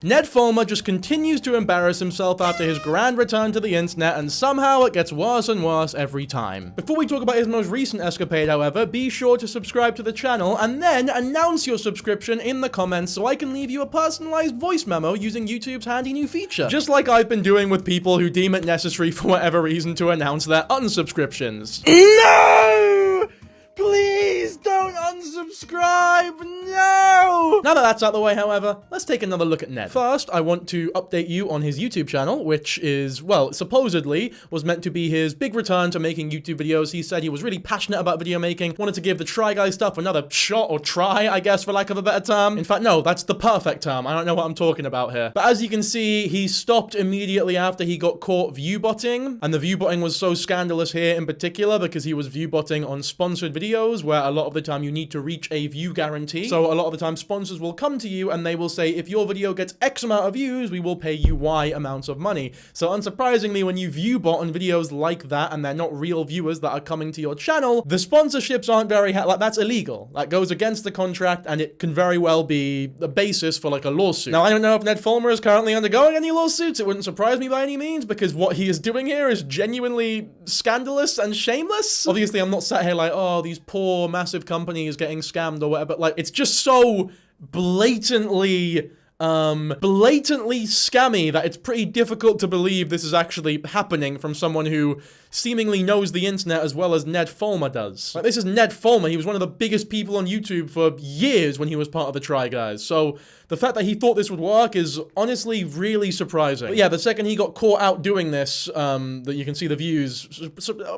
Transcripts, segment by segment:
Ned Fulmer just continues to embarrass himself after his grand return to the internet, and somehow it gets worse and worse every time. Before we talk about his most recent escapade, however, be sure to subscribe to the channel and then announce your subscription in the comments so I can leave you a personalized voice memo using YouTube's handy new feature. Just like I've been doing with people who deem it necessary for whatever reason to announce their unsubscriptions. No! Please don't unsubscribe, no! Now that that's out of the way, however, let's take another look at Ned. First, I want to update you on his YouTube channel, which is, well, supposedly was meant to be his big return to making YouTube videos. He said he was really passionate about video making, wanted to give the Try Guy stuff another shot, or try, I guess, for lack of a better term. In fact, no, that's the perfect term. I don't know what I'm talking about here. But as you can see, he stopped immediately after he got caught viewbotting, and the viewbotting was so scandalous here in particular because he was viewbotting on sponsored videos, where a lot of the time you need to reach a view guarantee. So a lot of the time sponsors will come to you and they will say, if your video gets X amount of views, we will pay you Y amounts of money. So unsurprisingly, when you view bot on videos like that and they're not real viewers that are coming to your channel, the sponsorships aren't very, like, that's illegal. That goes against the contract and it can very well be the basis for like a lawsuit. Now, I don't know if Ned Fulmer is currently undergoing any lawsuits. It wouldn't surprise me by any means because what he is doing here is genuinely scandalous and shameless. Obviously, I'm not sat here like, oh, these poor massive companies getting scammed or whatever, but like, it's just so blatantly scammy that it's pretty difficult to believe this is actually happening from someone who seemingly knows the internet as well as Ned Fulmer does. Like, this is Ned Fulmer. He was one of the biggest people on YouTube for years when he was part of the Try Guys. So the fact that he thought this would work is honestly really surprising. But yeah, the second he got caught out doing this, that you can see the views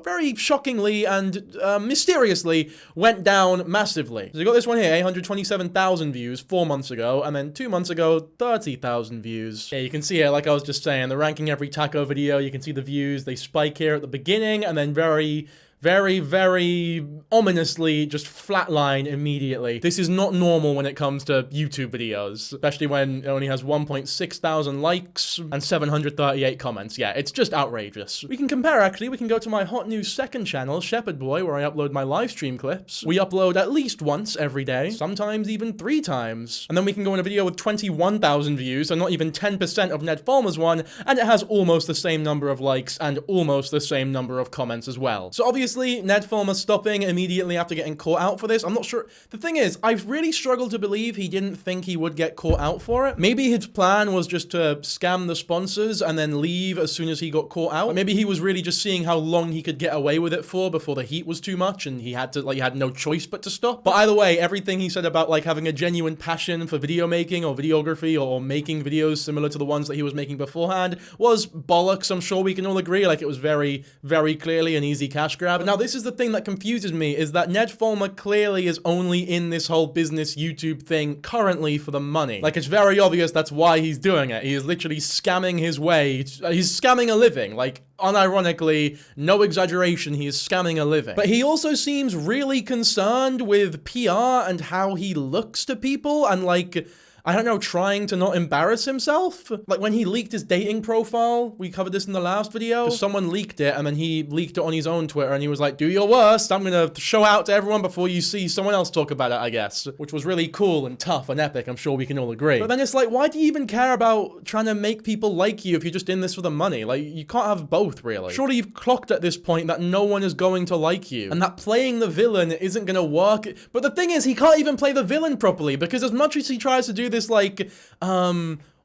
very shockingly and mysteriously went down massively. So you got this one here, 827,000 views 4 months ago, and then 2 months ago, 30,000 views. Yeah, you can see here, like I was just saying, the ranking every taco video, you can see the views, they spike here at the beginning, and then very ominously just flatline immediately. This is not normal when it comes to YouTube videos, especially when it only has 1.6 thousand likes and 738 comments. Yeah, it's just outrageous. We can compare, actually. We can go to my hot new second channel, Shepherd Boy, where I upload my live stream clips. We upload at least once every day, sometimes even 3 times. And then we can go in a video with 21,000 views, so not even 10% of Ned Fulmer's one, and it has almost the same number of likes and almost the same number of comments as well. So obviously, Ned Fulmer stopping immediately after getting caught out for this, I'm not sure. The thing is, I've really struggled to believe he didn't think he would get caught out for it. Maybe his plan was just to scam the sponsors and then leave as soon as he got caught out. Or maybe he was really just seeing how long he could get away with it for before the heat was too much and he had to, like, he had no choice but to stop. But either way, everything he said about, like, having a genuine passion for video making or videography or making videos similar to the ones that he was making beforehand was bollocks. I'm sure we can all agree. Like, it was very, very clearly an easy cash grab. But now this is the thing that confuses me, is that Ned Fulmer clearly is only in this whole business YouTube thing currently for the money. Like, it's very obvious that's why he's doing it. He is literally scamming his way. He's scamming a living. Like, unironically, no exaggeration, he is scamming a living. But he also seems really concerned with PR and how he looks to people and, like, I don't know, trying to not embarrass himself? Like when he leaked his dating profile, we covered this in the last video, someone leaked it and then he leaked it on his own Twitter and he was like, do your worst, I'm gonna show out to everyone before you see someone else talk about it, I guess. Which was really cool and tough and epic, I'm sure we can all agree. But then it's like, why do you even care about trying to make people like you if you're just in this for the money? Like, you can't have both, really. Surely you've clocked at this point that no one is going to like you and that playing the villain isn't gonna work. But the thing is, he can't even play the villain properly because as much as he tries to do this, like,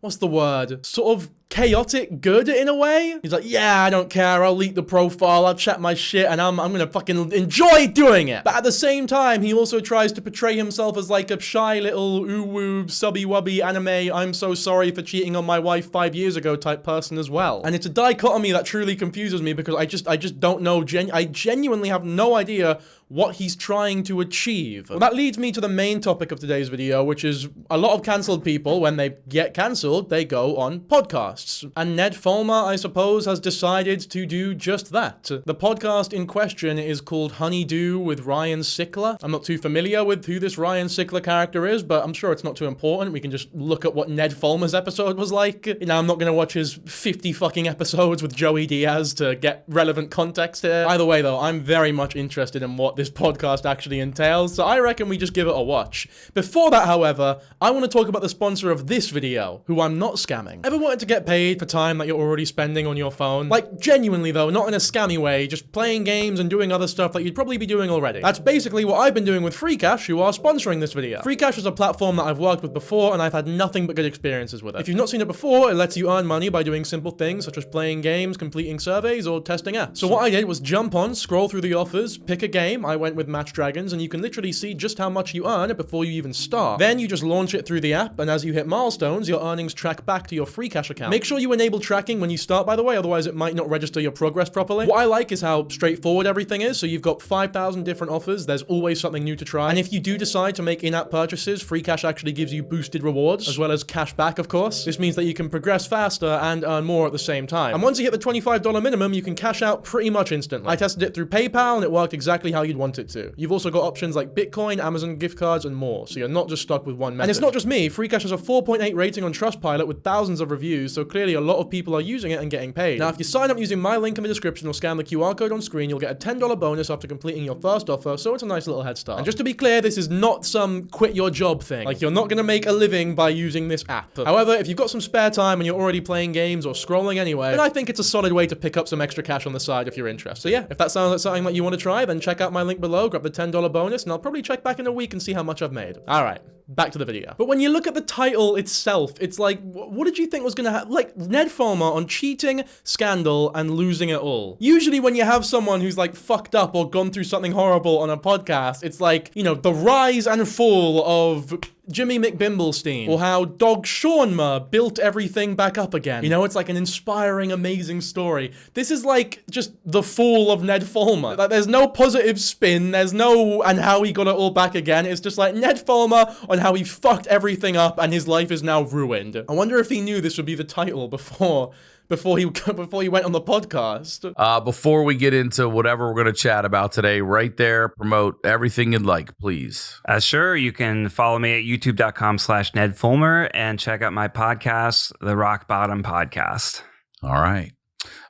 what's the word? Sort of chaotic good in a way. He's like, yeah, I don't care, I'll leak the profile, I'll chat my shit, and I'm gonna fucking enjoy doing it. But at the same time, he also tries to portray himself as like a shy little ooh-woo, subby-wubby anime, I'm so sorry for cheating on my wife 5 years ago type person as well. And it's a dichotomy that truly confuses me because I just don't know, I genuinely have no idea what he's trying to achieve. Well, that leads me to the main topic of today's video, which is a lot of cancelled people, when they get cancelled, they go on podcasts. podcasts. And Ned Fulmer, I suppose, has decided to do just that. The podcast in question is called Honeydew with Ryan Sickler. I'm not too familiar with who this Ryan Sickler character is, but I'm sure it's not too important. We can just look at what Ned Fulmer's episode was like. You know, I'm not gonna watch his 50 fucking episodes with Joey Diaz to get relevant context here. Either way, though, I'm very much interested in what this podcast actually entails, so I reckon we just give it a watch. Before that, however, I want to talk about the sponsor of this video, who I'm not scamming. Ever wanted to get paid for time that you're already spending on your phone? Like, genuinely though, not in a scammy way, just playing games and doing other stuff that you'd probably be doing already. That's basically what I've been doing with FreeCash, who are sponsoring this video. FreeCash is a platform that I've worked with before, and I've had nothing but good experiences with it. If you've not seen it before, it lets you earn money by doing simple things such as playing games, completing surveys, or testing apps. So what I did was jump on, scroll through the offers, pick a game. I went with Match Dragons, and you can literally see just how much you earn before you even start. Then you just launch it through the app, and as you hit milestones, your earnings track back to your FreeCash account. Make sure you enable tracking when you start, by the way, otherwise it might not register your progress properly. What I like is how straightforward everything is, so you've got 5,000 different offers, there's always something new to try, and if you do decide to make in-app purchases, FreeCash actually gives you boosted rewards, as well as cash back, of course. This means that you can progress faster and earn more at the same time. And once you hit the $25 minimum, you can cash out pretty much instantly. I tested it through PayPal, and it worked exactly how you'd want it to. You've also got options like Bitcoin, Amazon gift cards, and more, so you're not just stuck with one method. And it's not just me, FreeCash has a 4.8 rating on Trustpilot with thousands of reviews, so clearly a lot of people are using it and getting paid. Now, if you sign up using my link in the description or scan the QR code on screen, you'll get a $10 bonus after completing your first offer, so it's a nice little head start. And just to be clear, this is not some quit your job thing. Like, you're not gonna make a living by using this app. However, if you've got some spare time and you're already playing games or scrolling anyway, then I think it's a solid way to pick up some extra cash on the side if you're interested. So yeah, if that sounds like something that you want to try, then check out my link below, grab the $10 bonus, and I'll probably check back in a week and see how much I've made. Alright, back to the video. But when you look at the title itself, it's like, what did you think was gonna happen? Like, Ned Fulmer on cheating, scandal, and losing it all. Usually when you have someone who's like fucked up or gone through something horrible on a podcast, it's like, you know, the rise and fall of Jimmy McBimblestein, or how Dog Shawnma built everything back up again. You know, it's like an inspiring, amazing story. This is like just the fall of Ned Fulmer. Like, there's no positive spin, there's no and how he got it all back again. It's just like Ned Fulmer on how he fucked everything up and his life is now ruined. I wonder if he knew this would be the title before he went on the podcast. Before we get into whatever we're going to chat about today, right there, promote everything you'd like, please. Sure. You can follow me at youtube.com/Ned Fulmer and check out my podcast, The Rock Bottom Podcast. All right.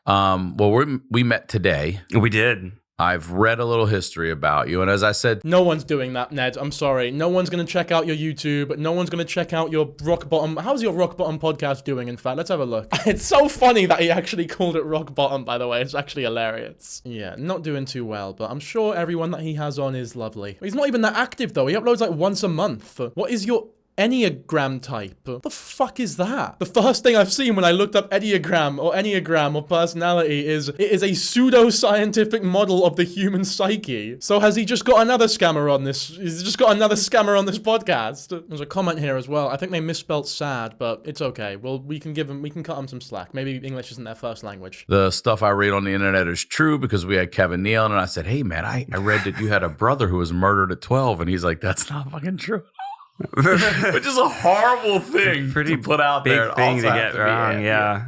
Well, we met today. We did. I've read a little history about you, and as I said... No one's doing that, Ned. I'm sorry. No one's going to check out your YouTube. No one's going to check out your Rock Bottom... How's your Rock Bottom podcast doing, in fact? Let's have a look. It's so funny that he actually called it Rock Bottom, by the way. It's actually hilarious. Yeah, not doing too well, but I'm sure everyone that he has on is lovely. He's not even that active, though. He uploads like once a month. What is your Enneagram type? What the fuck is that? The first thing I've seen when I looked up Enneagram or personality is it is a pseudo-scientific model of the human psyche. So has he just got another scammer on this? He's just got another scammer on this podcast. There's a comment here as well. I think they misspelled sad, but it's okay. Well, we can cut him some slack. Maybe English isn't their first language. The stuff I read on the internet is true because we had Kevin Neal, and I said, hey man, I read that you had a brother who was murdered at 12, and he's like, that's not fucking true. Which is a horrible thing to put out there. Big thing to get wrong, yeah.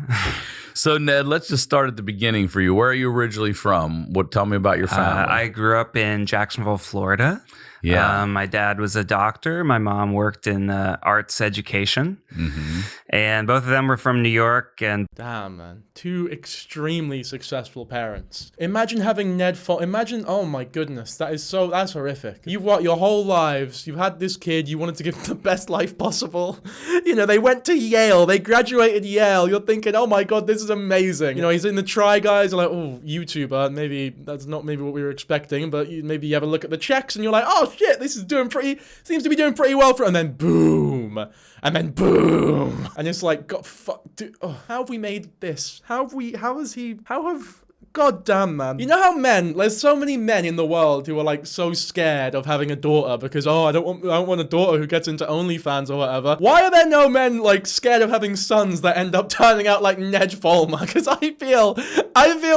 So Ned, let's just start at the beginning for you. Where are you originally from? Tell me about your family. I grew up in Jacksonville, Florida. Yeah. My dad was a doctor. My mom worked in arts education. Mm-hmm. And both of them were from New York. And damn, man. Two extremely successful parents. Imagine having Ned oh my goodness. That's horrific. You've worked your whole lives. You've had this kid. You wanted to give him the best life possible. You know, they went to Yale. They graduated Yale. You're thinking, oh my God, this is amazing. You know, he's in the Try Guys. You're like, oh, YouTuber. Maybe that's not maybe what we were expecting, but maybe you have a look at the checks and you're like, oh shit, this is seems to be doing pretty well for it. And then boom. And then boom. And it's like, God, fuck, dude, how have we made this? God, God damn, man. You know how there's so many men in the world who are like so scared of having a daughter because, I don't want a daughter who gets into OnlyFans or whatever. Why are there no men like scared of having sons that end up turning out like Ned Fulmer? Because I feel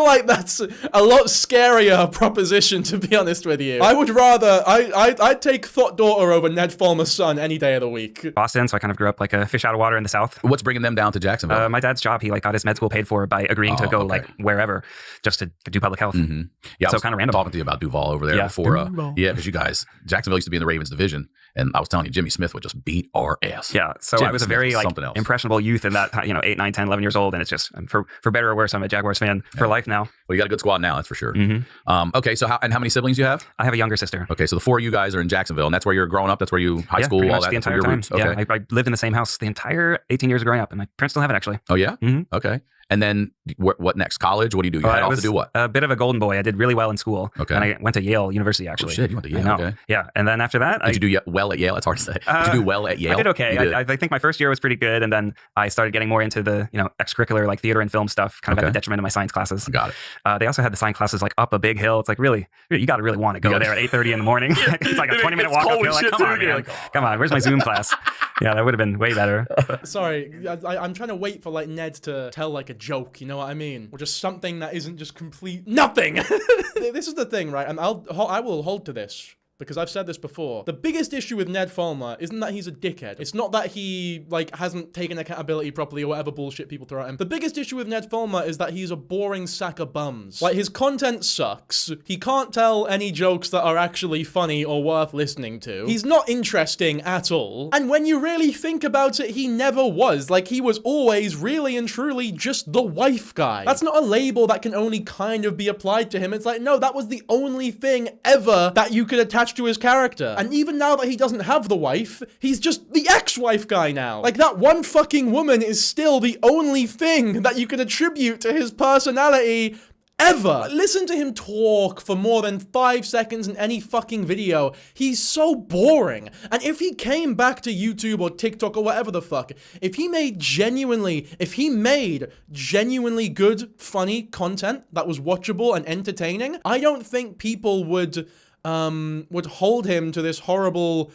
like that's a lot scarier proposition, to be honest with you. I would rather, I'd take Thought Daughter over Ned Fulmer's son any day of the week. Boston, so I kind of grew up like a fish out of water in the South. What's bringing them down to Jacksonville? My dad's job, he like got his med school paid for by agreeing to go like wherever just to do public health. Mm-hmm. Yeah, so kind of random. Talking to you about Duval over there before. Because you guys, Jacksonville used to be in the Ravens division, and I was telling you, Jimmy Smith would just beat our ass. Yeah, so Jimmy I was a Smith very like impressionable youth in that 8, 9, 10, 11 years old, and it's just for better or worse, I'm a Jaguars fan for life now. Well, you got a good squad now, that's for sure. Okay, so how many siblings do you have? I have a younger sister. Okay, so the 4 of you guys are in Jacksonville, and that's where you're growing up. That's where you high school, all that. The entire time. Okay. Yeah, I lived in the same house the entire 18 years of growing up, and my parents still have it actually. Oh yeah. Okay. And then what next? College? What do you do? You head off to do what? A bit of a golden boy. I did really well in school. Okay. And I went to Yale University, actually. Oh, shit, you went to Yale. Okay. Yeah. And then after that... Did you do well at Yale? It's hard to say. Did you do well at Yale? I did okay. I think my first year was pretty good. And then I started getting more into the extracurricular, like theater and film stuff, kind of at the detriment of my science classes. Got it. They also had the science classes like up a big hill. It's like, really, you got to really want to go there at 8:30 in the morning. It's like a 20-minute walk uphill. Like, come on, man. Come on. Where's my Zoom class? Yeah, that would have been way better. Sorry, I'm trying to wait for like Ned to tell like a joke, you know what I mean? Or just something that isn't just complete nothing. This is the thing, right? And I will hold to this, because I've said this before. The biggest issue with Ned Fulmer isn't that he's a dickhead. It's not that he, like, hasn't taken accountability properly or whatever bullshit people throw at him. The biggest issue with Ned Fulmer is that he's a boring sack of bums. Like, his content sucks. He can't tell any jokes that are actually funny or worth listening to. He's not interesting at all. And when you really think about it, he never was. Like, he was always really and truly just the wife guy. That's not a label that can only kind of be applied to him. It's like, no, that was the only thing ever that you could attach to his character. And even now that he doesn't have the wife, he's just the ex-wife guy now. Like, that one fucking woman is still the only thing that you can attribute to his personality ever. Listen to him talk for more than 5 seconds in any fucking video. He's so boring. And if he came back to YouTube or TikTok or whatever the fuck, if he made genuinely good, funny content that was watchable and entertaining, I don't think people would hold him to this horrible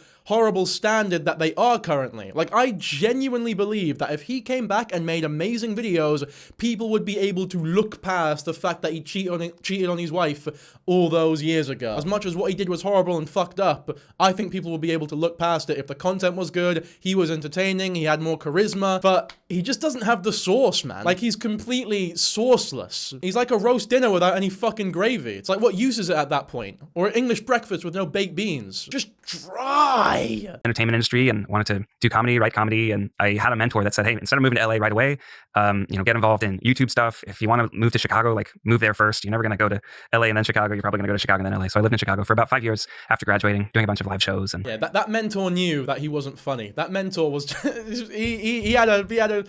standard that they are currently. Like, I genuinely believe that if he came back and made amazing videos, people would be able to look past the fact that he cheated on his wife all those years ago. As much as what he did was horrible and fucked up, I think people would be able to look past it if the content was good, he was entertaining, he had more charisma, but he just doesn't have the sauce, man. Like, he's completely sauceless. He's like a roast dinner without any fucking gravy. It's like, what use is it at that point? Or an English breakfast with no baked beans. Just dry. Entertainment industry and wanted to do comedy, write comedy, and I had a mentor that said, hey, instead of moving to LA right away, get involved in YouTube stuff. If you want to move to Chicago, like, move there first. You're never going to go to LA and then Chicago. You're probably going to go to Chicago and then LA. So I lived in Chicago for about 5 years after graduating, doing a bunch of live shows. And yeah, that mentor knew that he wasn't funny. That mentor was he had an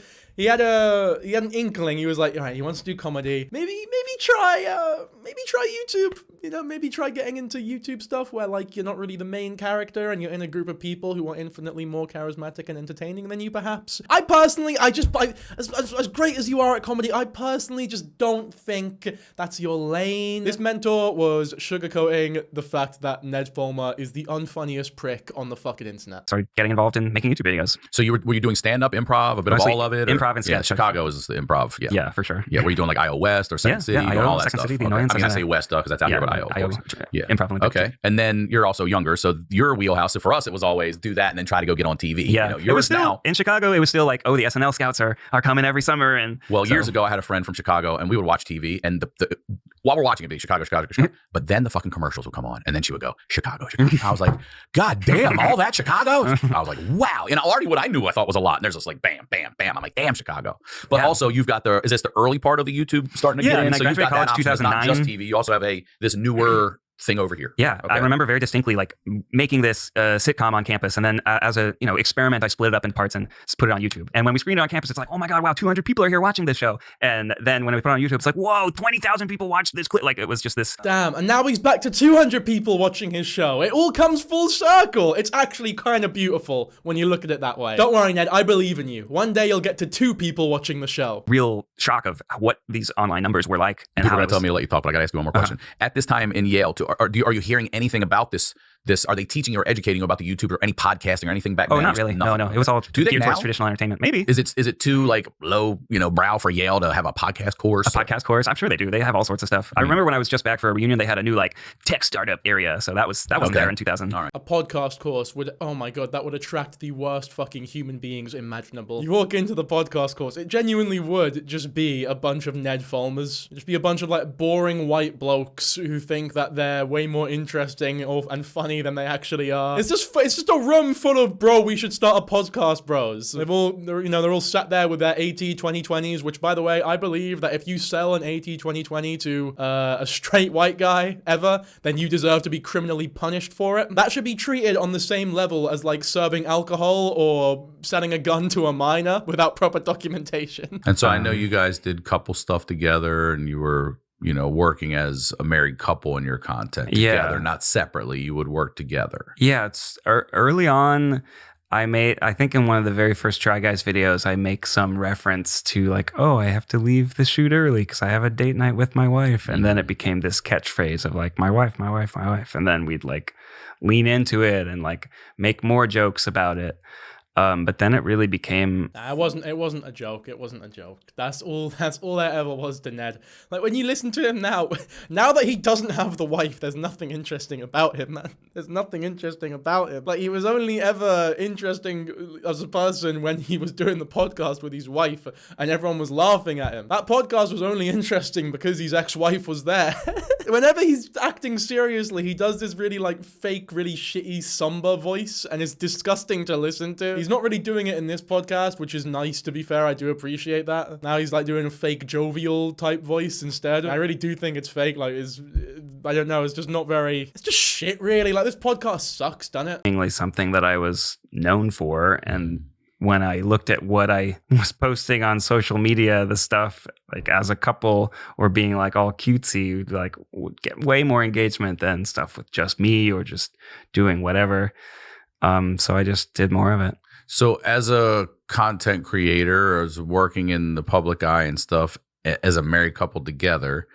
inkling. He was like, all right, he wants to do comedy. Maybe try YouTube. Maybe try getting into YouTube stuff where, like, you're not really the main character and you're in a group of people who are infinitely more charismatic and entertaining than you, perhaps. I personally, as great as you are at comedy, I personally just don't think that's your lane. This mentor was sugarcoating the fact that Ned Fulmer is the unfunniest prick on the fucking internet. Started getting involved in making YouTube videos. So were you doing stand-up, improv, a bit mostly of all of it? Improv and sketch. Yeah, Chicago is the improv. Yeah, for sure. Yeah, were you doing like IO West or Second City? Yeah, all that Second stuff? City, the Okay. Annoyance. I say West because that's out here, but IO. Yeah. Improv Olympics. Okay. And then you're also younger, so your wheelhouse, so for us, it was always do that and then try to go get on TV. Yeah. It was still, now in Chicago, it was still like, oh, the SNL scouts are coming every summer. And years ago, I had a friend from Chicago and we would watch TV and while we're watching it, be Chicago. But then the fucking commercials would come on and then she would go, Chicago. I was like, God damn, all that Chicago? I was like, wow. And already what I knew I thought was a lot. And there's just like, bam, bam, bam. I'm like, damn, Chicago. But also you've got is this the early part of the YouTube starting to get in? So you've got college, that option. It's not 2009. just TV. You also have this newer thing over here. Yeah, Okay. I remember very distinctly like making this sitcom on campus, and then as a experiment, I split it up in parts and put it on YouTube. And when we screened it on campus, it's like, oh my god, wow, 200 people are here watching this show. And then when we put it on YouTube, it's like, whoa, 20,000 people watched this clip. Like it was just this. Damn, and now he's back to 200 people watching his show. It all comes full circle. It's actually kind of beautiful when you look at it that way. Don't worry, Ned, I believe in you. One day you'll get to 2 people watching the show. Real shock of what these online numbers were like. And People how are going to tell me to let you talk, but I got to ask you one more question. At this time in Yale, are you hearing anything about this? Are they teaching you or educating you about the YouTube or any podcasting or anything back then? Oh, not really. No. It was all geared towards traditional entertainment. Maybe. Is it too like low, brow for Yale to have a podcast course? A podcast course? I'm sure they do. They have all sorts of stuff. I remember when I was just back for a reunion, they had a new like tech startup area. So that wasn't there in 2000. All right. A podcast course would, oh my god, that would attract the worst fucking human beings imaginable. You walk into the podcast course, it genuinely would just be a bunch of Ned Fulmers. Just be a bunch of like boring white blokes who think that they're way more interesting and funny than they actually are. It's just a room full of, bro, we should start a podcast bros. They're all sat there with their AT 2020s, which by the way, I believe that if you sell an AT 2020 to a straight white guy ever, then you deserve to be criminally punished for it. That should be treated on the same level as like serving alcohol or selling a gun to a minor without proper documentation. And so I know you guys did couple stuff together and you were working as a married couple in your content together, not separately. You would work together. Yeah, it's early on. I think in one of the very first Try Guys videos, I make some reference to like, oh, I have to leave the shoot early because I have a date night with my wife. And then it became this catchphrase of like, my wife, my wife, my wife. And then we'd like lean into it and like make more jokes about it. But then it really became. It wasn't a joke. It wasn't a joke. That's all there ever was to Ned. Like when you listen to him now that he doesn't have the wife, there's nothing interesting about him, man. There's nothing interesting about him. Like he was only ever interesting as a person when he was doing the podcast with his wife and everyone was laughing at him. That podcast was only interesting because his ex-wife was there. Whenever he's acting seriously, he does this really like fake, really shitty Samba voice and it's disgusting to listen to. He's not really doing it in this podcast, which is nice, to be fair. I do appreciate that. Now he's like doing a fake jovial type voice instead. I really do think it's fake. Like, I don't know. It's just not very. It's just shit, really. Like, this podcast sucks, doesn't it? Something that I was known for. And when I looked at what I was posting on social media, the stuff like as a couple or being like all cutesy, like would get way more engagement than stuff with just me or just doing whatever. So I just did more of it. So as a content creator, as working in the public eye and stuff, as a married couple together,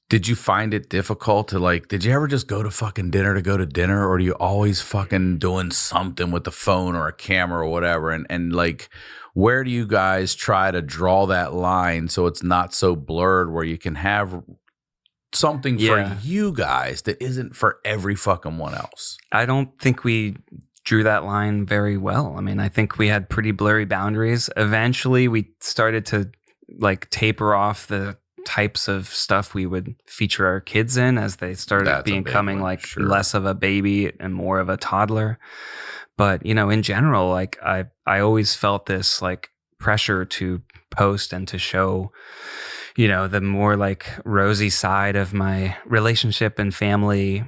did you find it difficult to did you ever just go to fucking dinner to go to dinner, or do you always fucking doing something with the phone or a camera or whatever? And like, where do you guys try to draw that line so it's not so blurred where you can have something for you guys that isn't for every fucking one else? I don't think we drew that line very well. I mean, I think we had pretty blurry boundaries. Eventually, we started to like taper off the types of stuff we would feature our kids in as they started becoming less of a baby and more of a toddler. But, in general, like I always felt this like pressure to post and to show, the more like rosy side of my relationship and family.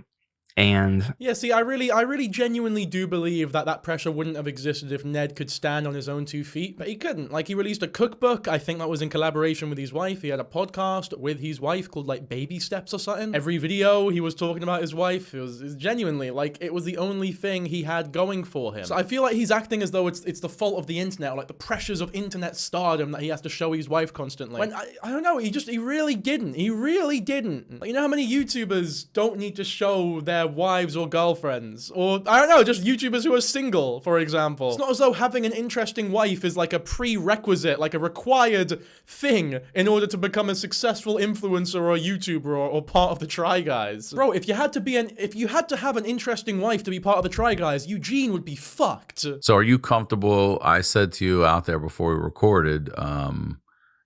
And yeah, see, I really genuinely do believe that pressure wouldn't have existed if Ned could stand on his own 2 feet, but he couldn't. Like, he released a cookbook. I think that was in collaboration with his wife. He had a podcast with his wife called like Baby Steps or something. Every video he was talking about his wife. It was genuinely like it was the only thing he had going for him. So I feel like he's acting as though it's the fault of the internet, or like the pressures of internet stardom that he has to show his wife constantly. When I don't know, he really didn't. He really didn't. Like, you know how many YouTubers don't need to show their wives or girlfriends, or I don't know, just YouTubers who are single, for example. It's not as though having an interesting wife is like a prerequisite, like a required thing in order to become a successful influencer or YouTuber or part of the Try Guys. Bro, if you had to have an interesting wife to be part of the Try Guys, Eugene would be fucked. So are you comfortable? I said to you out there before we recorded,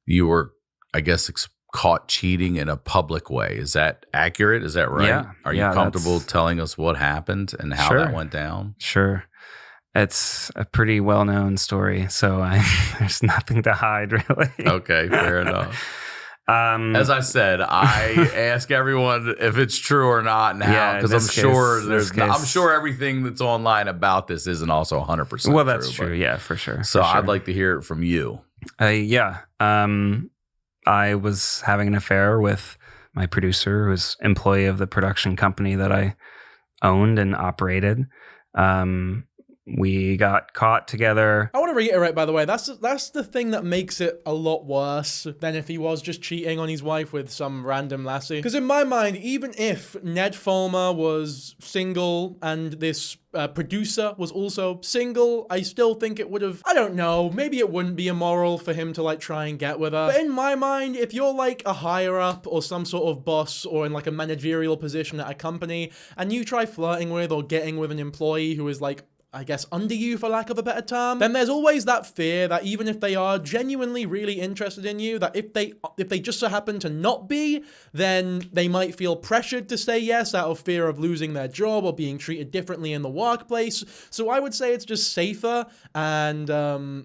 you were, I guess, caught cheating in a public way. Is that accurate? Is that right? Yeah. Are you comfortable telling us what happened and how that went down? Sure. It's a pretty well-known story, so there's nothing to hide, really. Okay, fair enough. As I said, I ask everyone if it's true or not and how, because I'm sure everything that's online about this isn't also 100% well, that's true. Yeah, for sure. So I'd like to hear it from you. I was having an affair with my producer, who was employee of the production company that I owned and operated. We got caught together. I want to reiterate, by the way, that's the thing that makes it a lot worse than if he was just cheating on his wife with some random lassie. Because in my mind, even if Ned Fulmer was single and this producer was also single, I still think it would have, I don't know, maybe it wouldn't be immoral for him to like try and get with her. But in my mind, if you're like a higher up or some sort of boss or in like a managerial position at a company and you try flirting with or getting with an employee who is like, I guess, under you, for lack of a better term, then there's always that fear that even if they are genuinely really interested in you, that if they just so happen to not be, then they might feel pressured to say yes out of fear of losing their job or being treated differently in the workplace. So I would say it's just safer and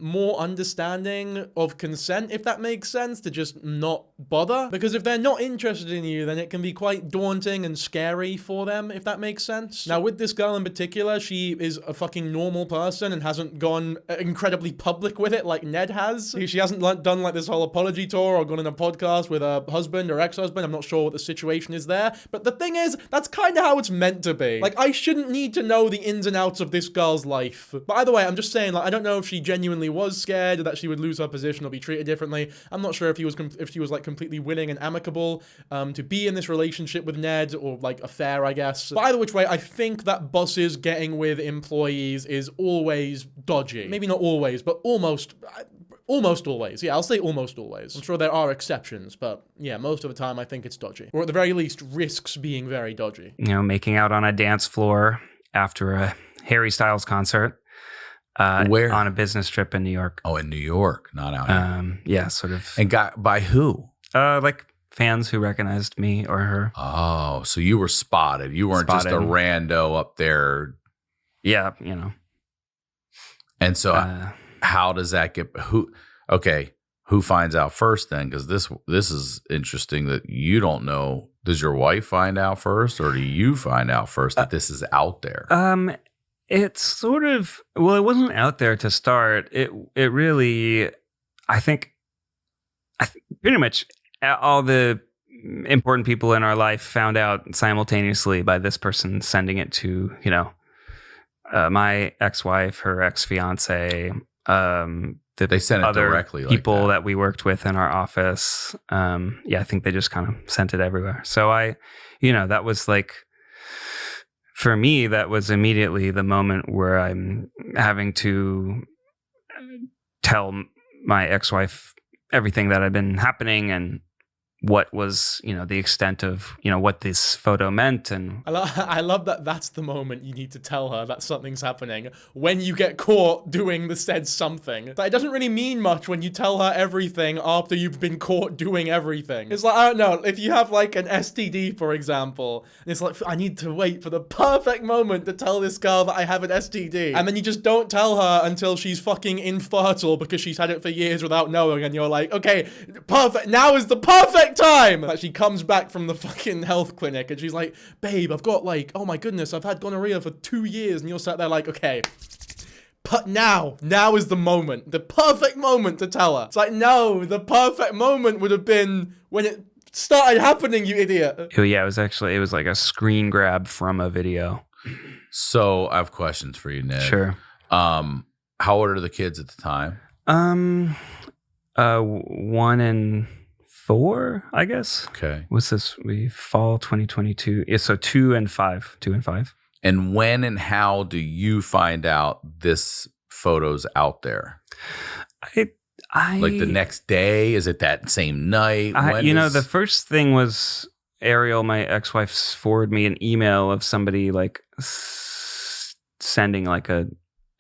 more understanding of consent, if that makes sense, to just not bother. Because if they're not interested in you, then it can be quite daunting and scary for them, if that makes sense. Now, with this girl in particular, she is a fucking normal person and hasn't gone incredibly public with it like Ned has. She hasn't done like this whole apology tour or gone on a podcast with her husband or ex-husband. I'm not sure what the situation is there. But the thing is, that's kind of how it's meant to be. Like, I shouldn't need to know the ins and outs of this girl's life. But either way, I'm just saying, like, I don't know if she genuinely was scared that she would lose her position or be treated differently. I'm not sure if she was like completely willing and amicable to be in this relationship with Ned, or like affair, I guess. But either which way, I think that bosses getting with employees is always dodgy. Maybe not always, but almost always. Yeah, I'll say almost always. I'm sure there are exceptions, but yeah, most of the time I think it's dodgy. Or at the very least, risks being very dodgy. You know, making out on a dance floor after a Harry Styles concert. Where? On a business trip in New York. Oh, in New York, not out here. Yeah, sort of. And got by who? Like fans who recognized me or her. Oh, so you were spotted. You weren't just a rando up there. Yeah, you know. And so how does that get who finds out first then? Because this is interesting that you don't know. Does your wife find out first, or do you find out first that this is out there? It's sort of, well, it wasn't out there to start. It really, I think pretty much all the important people in our life found out simultaneously by this person sending it to, you know, my ex-wife, her ex-fiance, they sent it other directly, people that we worked with in our office. I think they just kind of sent it everywhere. So that was like, for me, that was immediately the moment where I'm having to tell my ex-wife everything that had been happening and what was, the extent of, what this photo meant. And I love that that's the moment you need to tell her that something's happening, when you get caught doing the said something. But it doesn't really mean much when you tell her everything after you've been caught doing everything. It's like, I don't know, if you have like an STD, for example, and it's like, I need to wait for the perfect moment to tell this girl that I have an STD. And then you just don't tell her until she's fucking infertile because she's had it for years without knowing. And you're like, okay, perfect. Now is the perfect time that she comes back from the fucking health clinic and she's like, babe, I've got like, oh my goodness, I've had gonorrhea for 2 years. And you're sat there like, okay, but now is the moment, the perfect moment to tell her. It's like, no, the perfect moment would have been when it started happening, you idiot. Oh yeah, it was like a screen grab from a video. So I have questions for you, Ned. Sure. How old are the kids at the time? 1 and 4, I guess. Okay. What's this? Fall 2022. Yeah, so 2 and 5. 2 and 5. And when and how do you find out this photo's out there? I like the next day? Is it that same night? The first thing was Ariel, my ex-wife, forwarded me an email of somebody like sending like a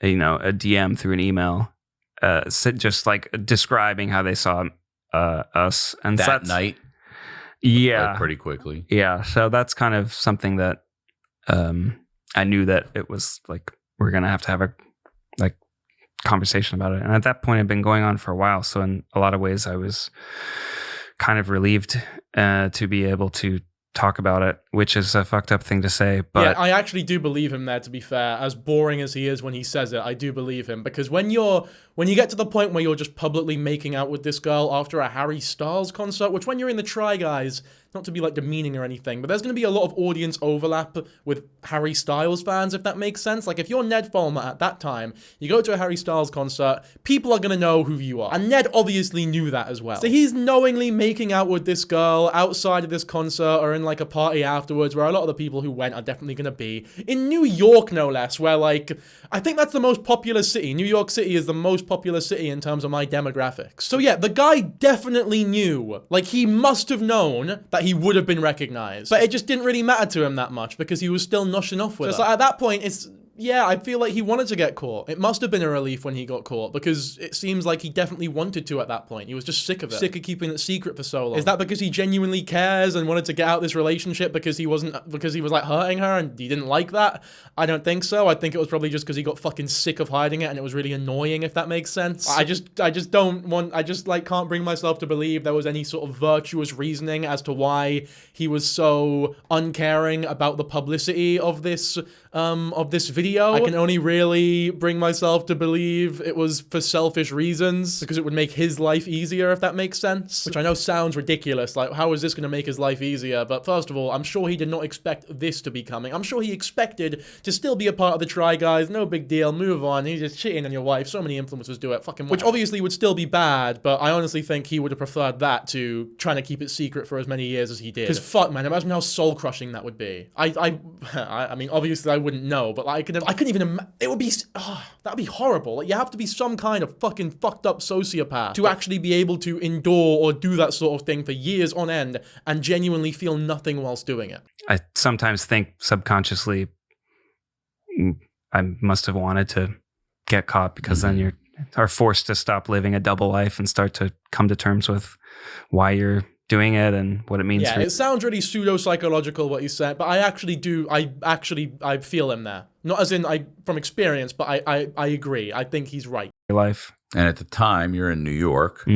DM through an email, just like describing how they saw us, and that night. Yeah, like pretty quickly. Yeah, so that's kind of something that I knew that it was like we're gonna have to have a like conversation about it, and at that point, it had been going on for a while. So in a lot of ways, I was kind of relieved to be able to talk about it, which is a fucked up thing to say. But yeah, I actually do believe him there, to be fair. As boring as he is when he says it, I do believe him. Because when you get to the point where you're just publicly making out with this girl after a Harry Styles concert, which when you're in the Try Guys, not to be like demeaning or anything, but there's going to be a lot of audience overlap with Harry Styles fans, if that makes sense. Like if you're Ned Fulmer at that time, you go to a Harry Styles concert, people are going to know who you are. And Ned obviously knew that as well. So he's knowingly making out with this girl outside of this concert or in like a party afterwards, where a lot of the people who went are definitely going to be. In New York, no less, where like, I think that's the most popular city. New York City is the most popular city in terms of my demographics. So yeah, the guy definitely knew. Like he must have known that he would have been recognized. But it just didn't really matter to him that much because he was still noshing off with her. So like, at that point, yeah, I feel like he wanted to get caught. It must have been a relief when he got caught because it seems like he definitely wanted to at that point. He was just sick of it. Sick of keeping it secret for so long. Is that because he genuinely cares and wanted to get out this relationship because he was like hurting her and he didn't like that? I don't think so. I think it was probably just because he got fucking sick of hiding it and it was really annoying, if that makes sense. I just like can't bring myself to believe there was any sort of virtuous reasoning as to why he was so uncaring about the publicity of this video. I can only really bring myself to believe it was for selfish reasons because it would make his life easier, if that makes sense. Which I know sounds ridiculous. Like, how is this going to make his life easier? But first of all, I'm sure he did not expect this to be coming. I'm sure he expected to still be a part of the Try Guys. No big deal. Move on. He's just cheating on your wife. So many influencers do it. Fucking which obviously would still be bad, but I honestly think he would have preferred that to trying to keep it secret for as many years as he did. Because fuck, man, imagine how soul-crushing that would be. I mean, obviously I wouldn't know, but like, I couldn't even imagine. It would be, that'd be horrible. Like, you have to be some kind of fucking fucked up sociopath to actually be able to endure or do that sort of thing for years on end and genuinely feel nothing whilst doing it. I sometimes think subconsciously I must have wanted to get caught because then you are forced to stop living a double life and start to come to terms with why you're doing it and what it means. Yeah, it sounds really pseudo-psychological what you said, but I feel him there. Not as in from experience, but I agree. I think he's right. Life. And at the time, you're in New York,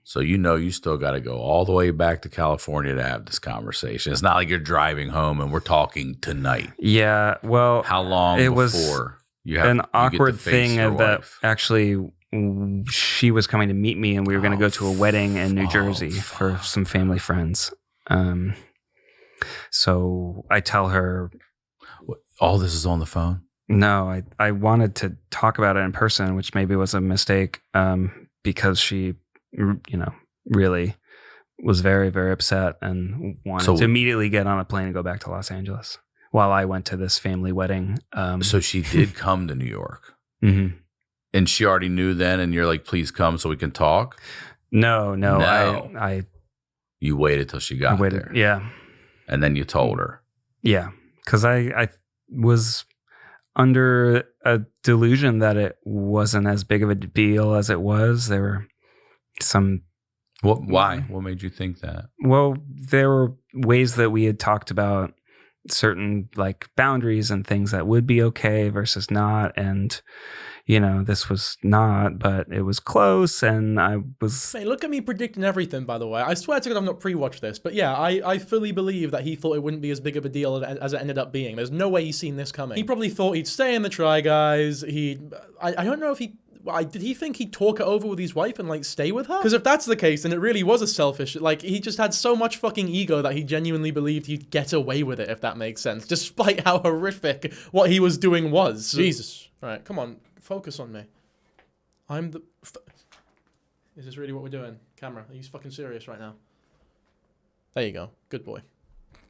so you still got to go all the way back to California to have this conversation. It's not like you're driving home and we're talking tonight. Yeah, well, how long it before was you have an you awkward get to face thing your that wife? Actually she was coming to meet me and we were going to go to a wedding in New Jersey for some family friends. So I tell her, all this is on the phone? No, I wanted to talk about it in person, which maybe was a mistake because she, really was very, very upset and wanted to immediately get on a plane and go back to Los Angeles while I went to this family wedding. So she did come to New York. Mm-hmm. And she already knew then, and you're like, please come so we can talk? No. You waited till she got there. Yeah. And then you told her. Yeah. Because I was under a delusion that it wasn't as big of a deal as it was. There were some... Why? What made you think that? Well, there were ways that we had talked about certain like boundaries and things that would be okay versus not. And, this was not, but it was close. And I was... Hey, look at me predicting everything, by the way. I swear to God I've not pre-watched this. But yeah, I fully believe that he thought it wouldn't be as big of a deal as it ended up being. There's no way he's seen this coming. He probably thought he'd stay in the Try Guys. I don't know if he... Did he think he'd talk it over with his wife and, like, stay with her? Because if that's the case, then it really was a selfish... Like, he just had so much fucking ego that he genuinely believed he'd get away with it, if that makes sense. Despite how horrific what he was doing was. Jesus. All right, come on. Focus on me. I'm the... Is this really what we're doing? Camera, are you fucking serious right now? There you go. Good boy.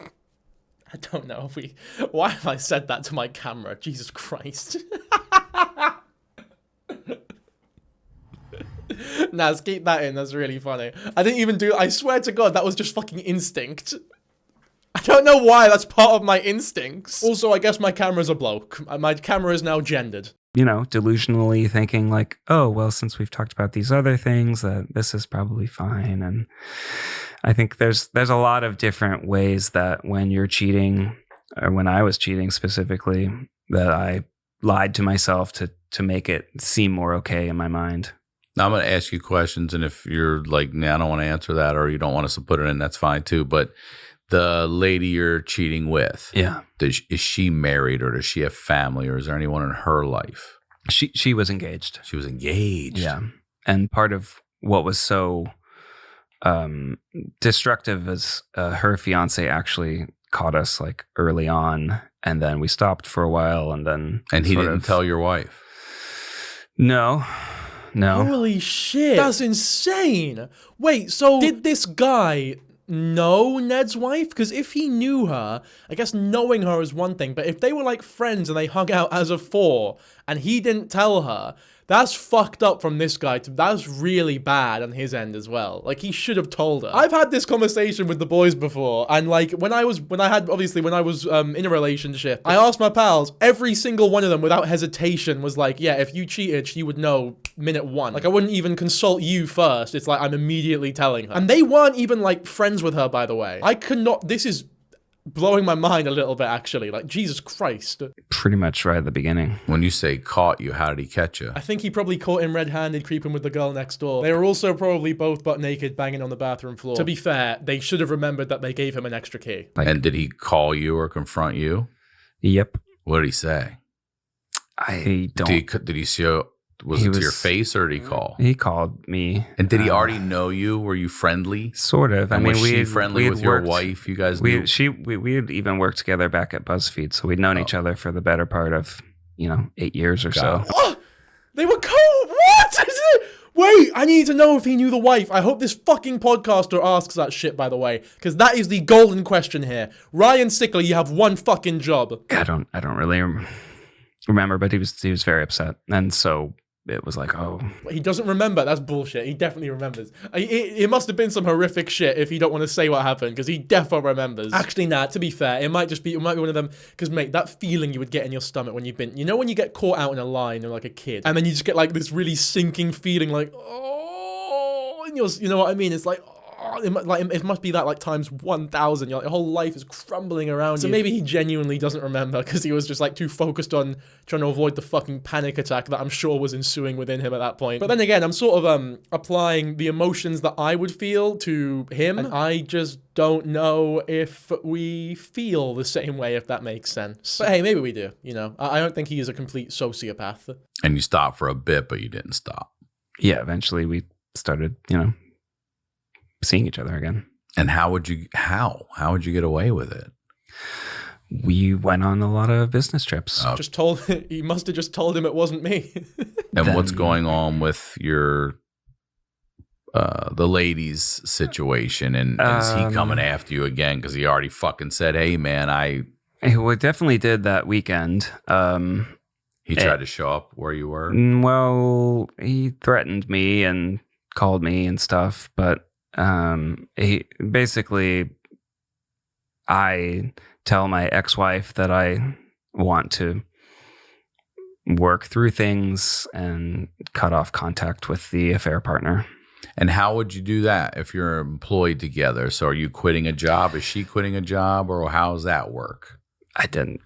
I don't know if we... Why have I said that to my camera? Jesus Christ. Nah, let's keep that in. That's really funny. I didn't even do... I swear to God, that was just fucking instinct. I don't know why. That's part of my instincts. Also, I guess my camera's a bloke. My camera is now gendered. Delusionally thinking like, oh, well, since we've talked about these other things, that this is probably fine. And I think there's a lot of different ways that when you're cheating, or when I was cheating specifically, that I lied to myself to make it seem more okay in my mind. Now I'm going to ask you questions, and if you're like, nah, I don't want to answer that, or you don't want us to put it in, that's fine too. But the lady you're cheating with, is she married, or does she have family, or is there anyone in her life? She was engaged. She was engaged. Yeah. And part of what was so destructive is her fiance actually caught us like early on, and then we stopped for a while, and then he didn't tell your wife. No. Holy shit. That's insane. Wait, so did this guy know Ned's wife? Because if he knew her, I guess knowing her is one thing, but if they were like friends and they hung out as a four and he didn't tell her, that's fucked up from this guy. That's really bad on his end as well. Like, he should have told her. I've had this conversation with the boys before, and like when I was in a relationship, I asked my pals, every single one of them without hesitation was like, yeah, if you cheated, she would know minute one. Like, I wouldn't even consult you first. It's like, I'm immediately telling her. And they weren't even like friends with her, by the way. I could not, this is blowing my mind a little bit, actually. Like, Jesus Christ. Pretty much right at the beginning. When you say caught you, how did he catch you? I think he probably caught him red-handed creeping with the girl next door. They were also probably both butt naked banging on the bathroom floor. To be fair, they should have remembered that they gave him an extra key. And did he call you or confront you? Yep. What did he say? I don't. Did he show... Was it to your face, or did he call? He called me. And did he already know you? Were you friendly? Sort of. And was she friendly with your wife? You guys knew? We had even worked together back at BuzzFeed, so we'd known each other for the better part of, 8 years or so. Oh, they were what? Wait, I need to know if he knew the wife. I hope this fucking podcaster asks that shit, by the way, because that is the golden question here. Ryan Sickler, you have one fucking job. I don't really remember, but he was very upset, and so it was like, oh. He doesn't remember. That's bullshit. He definitely remembers. It must have been some horrific shit if you don't want to say what happened, because he defo remembers. Actually, nah, to be fair, it might be one of them, because, mate, that feeling you would get in your stomach when you've been, when you get caught out in a lie and you're like a kid, and then you just get like this really sinking feeling like, oh, and you know what I mean? It's like, it must be that like times 1,000. Your whole life is crumbling around you. So maybe he genuinely doesn't remember because he was just like too focused on trying to avoid the fucking panic attack that I'm sure was ensuing within him at that point. But then again, I'm sort of applying the emotions that I would feel to him, and I just don't know if we feel the same way, if that makes sense. But hey, maybe we do. I don't think he is a complete sociopath. And you stopped for a bit, but you didn't stop. Yeah, eventually we started, seeing each other again. And how would you get away with it? We went on a lot of business trips. He must have just told him it wasn't me. And what's going on with your the ladies situation, and is he coming after you again because he already fucking said, hey man, we definitely did that weekend. He tried to show up where you were? Well, he threatened me and called me and stuff, but he basically, I tell my ex-wife that I want to work through things and cut off contact with the affair partner. And how would you do that if you're employed together? So are you quitting a job? Is she quitting a job? Or how does that work? I don't.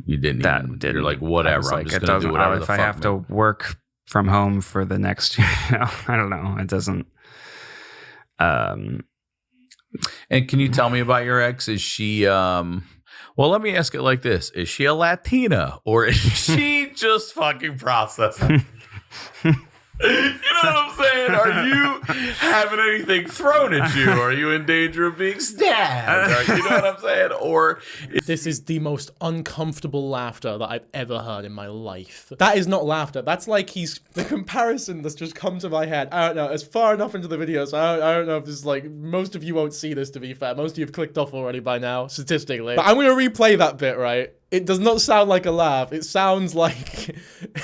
You didn't even, you're like, whatever, I'm just going to do whatever the fuck. If I have to work from home for the next year, I don't know. It doesn't. And can you tell me about your ex? Is she, well, let me ask it like this. Is she a Latina, or is she just fucking processing? You know what I'm saying? Are you having anything thrown at you? Are you in danger of being stabbed? You know what I'm saying? Or this is the most uncomfortable laughter that I've ever heard in my life. That is not laughter. That's like the comparison that's just come to my head. I don't know. It's far enough into the video, so I don't know if this is like, most of you won't see this, to be fair. Most of you have clicked off already by now, statistically. But I'm going to replay that bit, right? It does not sound like a laugh. It sounds like,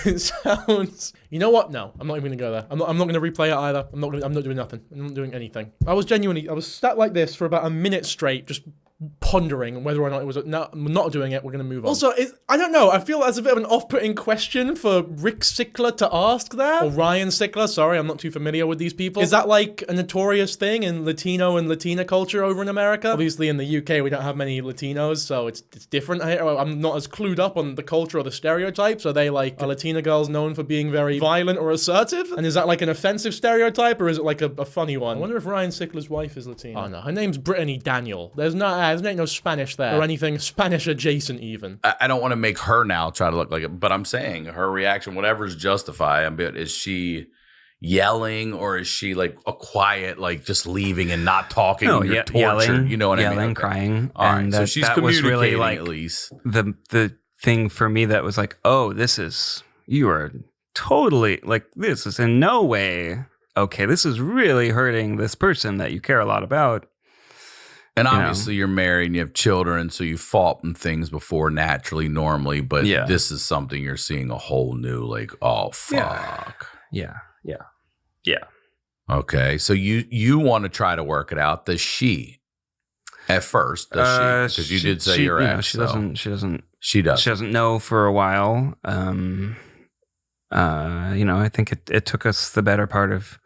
you know what? No, I'm not even gonna go there. I'm not gonna replay it either. I'm not doing nothing. I'm not doing anything. I was sat like this for about a minute straight, just pondering whether or not it was not doing it. We're gonna move on. Also, I don't know. I feel that's a bit of an off-putting question for Rick Sickler to ask there, or Ryan Sickler. Sorry, I'm not too familiar with these people. Is that like a notorious thing in Latino and Latina culture over in America? Obviously, in the UK, we don't have many Latinos, so it's different. I'm not as clued up on the culture or the stereotypes. Are they like, are Latina girls known for being very violent or assertive? And is that like an offensive stereotype, or is it like a funny one? I wonder if Ryan Sickler's wife is Latina. Oh no, her name's Brittany Daniel. There's no Spanish there, or anything Spanish adjacent even. I don't want to make her now try to look like it, but I'm saying her reaction, whatever's justified, but is she yelling, or is she like a quiet, like just leaving and not talking? No, you're tortured, yelling, you know what I mean? Yelling, crying. All right, and so she's that was really like at least the thing for me that was like, oh, you are totally like, this is in no way okay. This is really hurting this person that you care a lot about. And obviously you're married and you have children, so you fought in things before naturally, normally, but this is something you're seeing a whole new, like, oh, fuck. Yeah. Okay, so you want to try to work it out. Does she? At first, does she? Because you did say your ex. She doesn't know for a while. I think it took us the better part of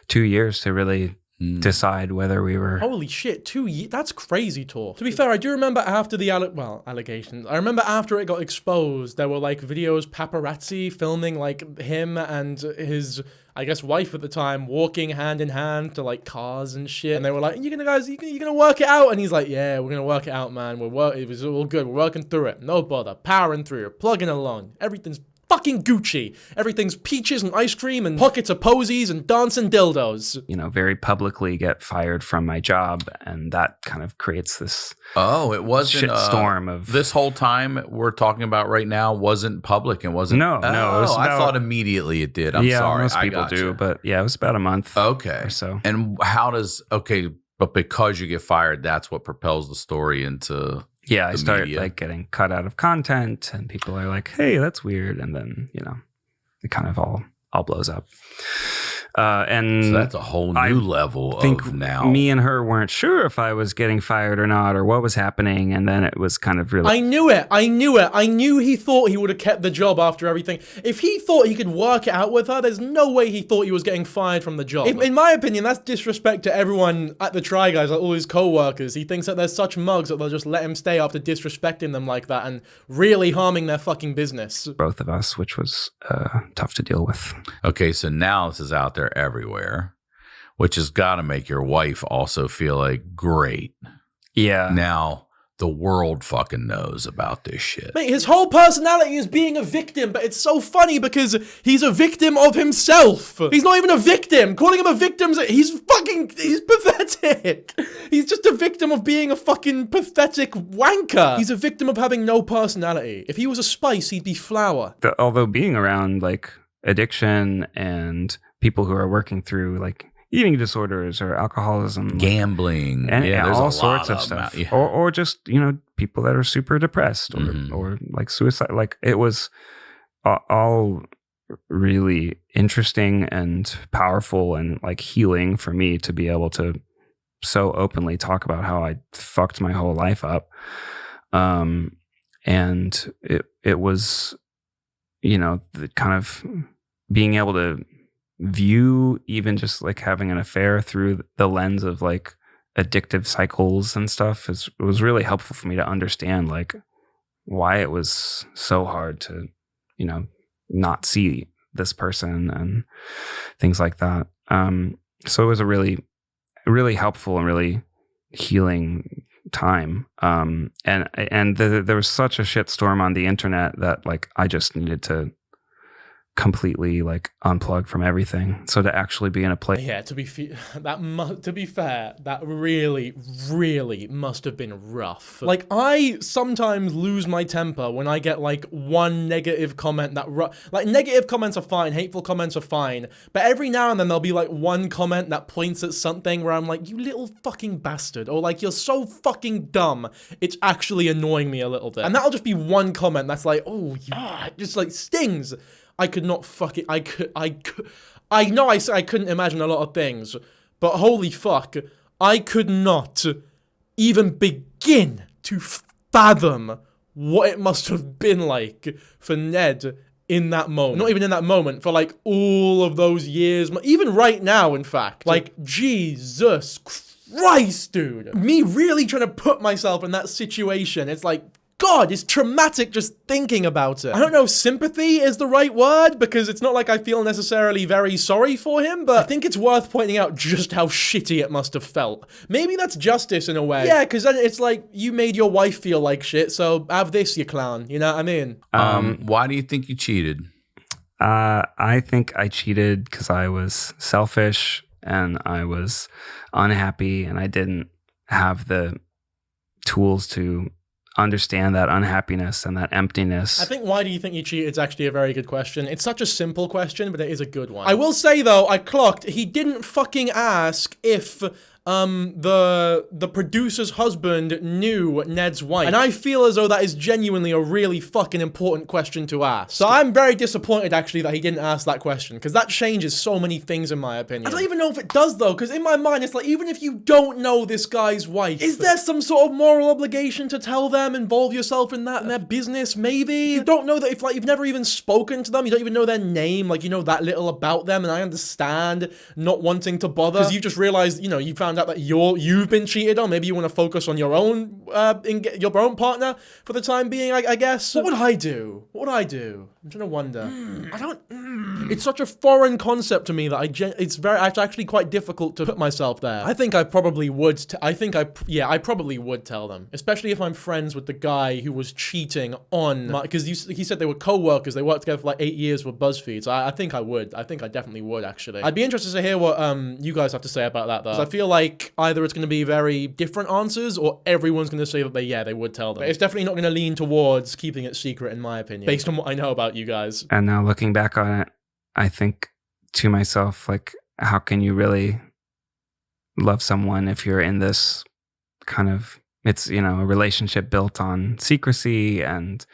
2 years to really decide whether we were. Holy shit, 2 years? That's crazy talk. To be fair, I do remember after the allegations. I remember after it got exposed, there were like videos, paparazzi filming like him and his, I guess, wife at the time walking hand in hand to like cars and shit. And they were like, you gonna work it out? And he's like, yeah, we're gonna work it out, man. It was all good. We're working through it. No bother. Powering through it. Plugging along. Everything's fucking Gucci. Everything's peaches and ice cream and pockets of posies and dancing dildos. Very publicly get fired from my job, and that kind of creates this it wasn't shitstorm of this whole time we're talking about right now wasn't public and wasn't. No. It was I thought immediately it did. I'm sorry. Most people do, but it was about a month. Okay. Or so. And but because you get fired, that's what propels the story into. Yeah, I started like getting cut out of content, and people are like, "Hey, that's weird," and then it kind of all blows up. And so that's a whole new level of now. Me and her weren't sure if I was getting fired or not, or what was happening, and then it was kind of really. I knew it. I knew he thought he would have kept the job after everything. If he thought he could work it out with her, there's no way he thought he was getting fired from the job. In my opinion, that's disrespect to everyone at the Try Guys, like all his co-workers. He thinks that they're such mugs that they'll just let him stay after disrespecting them like that and really harming their fucking business. Both of us, which was tough to deal with. Okay, so now this is out there everywhere, which has got to make your wife also feel like, great. Yeah. Now the world fucking knows about this shit. Mate, his whole personality is being a victim, but it's so funny because he's a victim of himself. He's not even a victim. Calling him a victim, he's pathetic. He's just a victim of being a fucking pathetic wanker. He's a victim of having no personality. If he was a spice, he'd be flour. Although being around like addiction and people who are working through like eating disorders or alcoholism, gambling, and all sorts of stuff, or just people that are super depressed or like suicide. Like it was all really interesting and powerful and like healing for me to be able to so openly talk about how I fucked my whole life up, and it was the kind of being able to view even just like having an affair through the lens of like addictive cycles and stuff it was really helpful for me to understand like why it was so hard to not see this person and things like that. So it was a really, really helpful and really healing time. And there was such a shitstorm on the internet that like I just needed to completely like unplug from everything, so to actually be in a place. Yeah, to be fair, that really must have been rough. Like I sometimes lose my temper when I get like one negative comment like negative comments are fine, hateful comments are fine, but every now and then there'll be like one comment that points at something where I'm like, you little fucking bastard, or like, you're so fucking dumb, it's actually annoying me a little bit. And that'll just be one comment that's like, oh yeah, it just like stings. I could not fuck it. I know I said I couldn't imagine a lot of things, but holy fuck, I could not even begin to fathom what it must have been like for Ned in that moment. Not even in that moment, for like all of those years, even right now, in fact. Like, Jesus Christ, dude. Me really trying to put myself in that situation, it's like, God, it's traumatic just thinking about it. I don't know if sympathy is the right word, because it's not like I feel necessarily very sorry for him, but I think it's worth pointing out just how shitty it must have felt. Maybe that's justice in a way. Yeah, because then it's like, you made your wife feel like shit, so have this, you clown. You know what I mean? Why do you think you cheated? I think I cheated because I was selfish and I was unhappy and I didn't have the tools to understand that unhappiness and that emptiness. I think why do you think you cheated is actually a very good question. It's such a simple question, but it is a good one. I will say though, I clocked, he didn't fucking ask if the producer's husband knew Ned's wife. And I feel as though that is genuinely a really fucking important question to ask. So I'm very disappointed actually that he didn't ask that question, because that changes so many things in my opinion. I don't even know if it does though, because in my mind it's like, even if you don't know this guy's wife, is there some sort of moral obligation to tell them, involve yourself in that, in their business maybe? You don't know that if like you've never even spoken to them, you don't even know their name, like you know that little about them, and I understand not wanting to bother, because you just realized, you know, you found out that you've been cheated on. Maybe you want to focus on your own partner for the time being, I guess. What would I do? What would I do? I'm trying to wonder. I don't. It's such a foreign concept to me that it's actually quite difficult to put myself there. I think I probably would. I probably would tell them, especially if I'm friends with the guy who was cheating on my. Because he said they were co-workers. They worked together for like 8 years for BuzzFeed. So I think I would. I think I definitely would actually. I'd be interested to hear what you guys have to say about that though. 'Cause I feel like either it's going to be very different answers, or everyone's going to say that they would tell them. But it's definitely not going to lean towards keeping it secret, in my opinion, based on what I know about you guys. And now looking back on it, I think to myself, like, how can you really love someone if you're in this kind of, it's, you know, a relationship built on secrecy and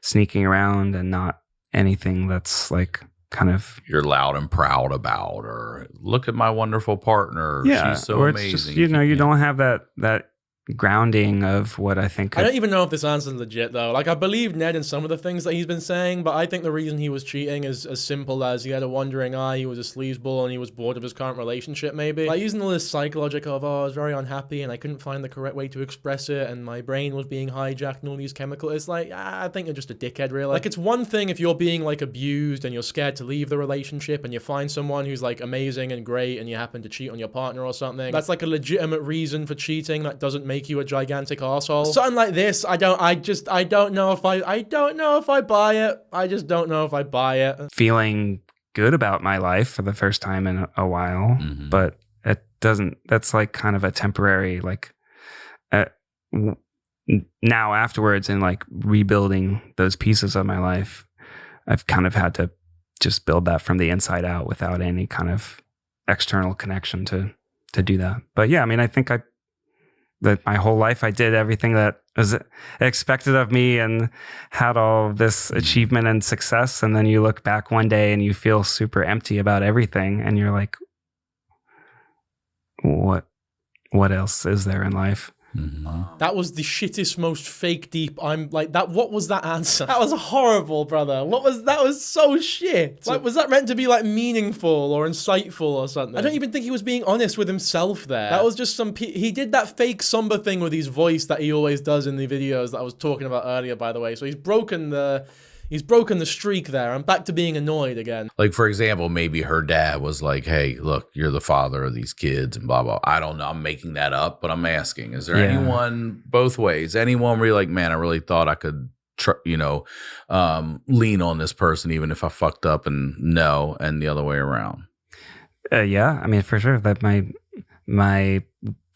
sneaking around and not anything that's like kind of you're loud and proud about, or look at my wonderful partner. Yeah, she's so or amazing. it's just, you know, you don't have that grounding of what I think. I don't even know if this answer's legit though. Like, I believe Ned in some of the things that he's been saying, but I think the reason he was cheating is as simple as he had a wandering eye, he was a sleazeball, and he was bored of his current relationship maybe. Like, using all this psychological of, oh, I was very unhappy and I couldn't find the correct way to express it and my brain was being hijacked and all these chemicals. It's like, I think you're just a dickhead really. Like, it's one thing if you're being like abused and you're scared to leave the relationship and you find someone who's like amazing and great and you happen to cheat on your partner or something. That's like a legitimate reason for cheating. That doesn't make you a gigantic arsehole. Something like this, I don't know if I buy it. I just don't know if I buy it. Feeling good about my life for the first time in a while, but it doesn't, that's like kind of a temporary, like, now afterwards in like rebuilding those pieces of my life, I've kind of had to just build that from the inside out without any kind of external connection to do that. But yeah, I mean, I think that my whole life I did everything that was expected of me and had all this achievement and success. And then you look back one day and you feel super empty about everything. And you're like, what else is there in life? That was the shittest, most fake deep. I'm like that. What was that answer? That was horrible, brother. That was so shit. Like, was that meant to be like meaningful or insightful or something? I don't even think he was being honest with himself there. That was just he did that fake somber thing with his voice that he always does in the videos that I was talking about earlier, by the way. So he's broken the streak there. I'm back to being annoyed again. Like, for example, maybe her dad was like, hey, look, you're the father of these kids and blah, blah. I don't know. I'm making that up, but I'm asking, is there anyone both ways? Anyone where you're like, man, I really thought I could, lean on this person even if I fucked up, and no, and the other way around? Yeah, I mean, for sure. That my